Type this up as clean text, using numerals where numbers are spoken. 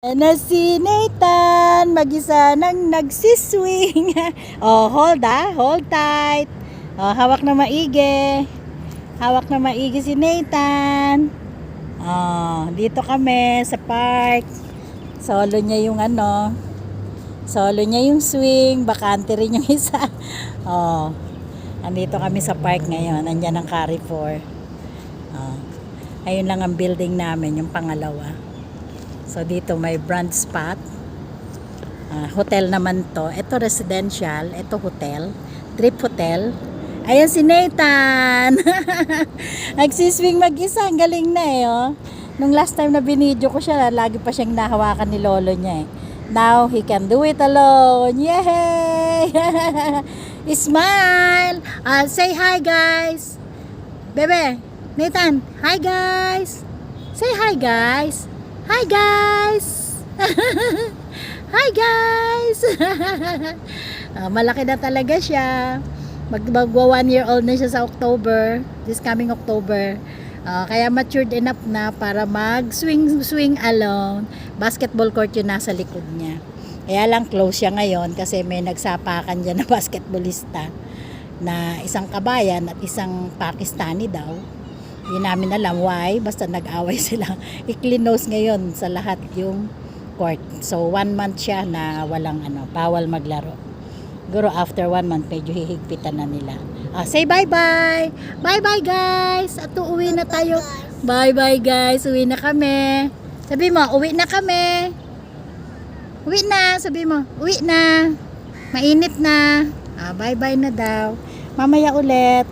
Na si Nathan, mag-isa nang nagsiswing. Oh, hold hold tight. Oh, hawak na maigi. Hawak na maigi si Nathan. Oh, dito kami sa park. Solo niya yung solo niya yung swing, bakante rin yung isa. Oh, andito kami sa park ngayon. Nandiyan ang Carrefour. Oh, ayun lang ang building namin, yung pangalawa. So dito may brand spot. Hotel naman to. Ito residential, ito hotel. Trip hotel. Ayan si Nathan. Nagsiswing mag-isa, ang galing na eh, oh. Nung last time na binidyo ko siya, lagi pa siyang nahawakan ni lolo niya eh. Now he can do it alone. Yay! Smile. Say hi guys. Bebe, Nathan, hi guys. Say hi guys. Hi guys! Hi guys! Malaki na talaga siya. Magwa 1 year old na siya sa October. This coming October. Kaya matured enough na para mag-swing alone. Basketball court yung nasa likod niya. Kaya lang close siya ngayon kasi may nagsapakan dyan na basketballista na isang kabayan at isang Pakistani daw. Hindi namin alam why, basta nag-away sila. I-cleanose ngayon sa lahat yung court. So 1 month siya na walang bawal maglaro. Siguro after 1 month medyo hihigpitan na nila. Say bye-bye. Bye-bye guys. At uwi na tayo. Bye-bye guys. Uwi na kami. Sabi mo, uwi na kami. Uwi na, sabi mo. Uwi na. Mainit na. Bye-bye na daw. Mamaya ulit.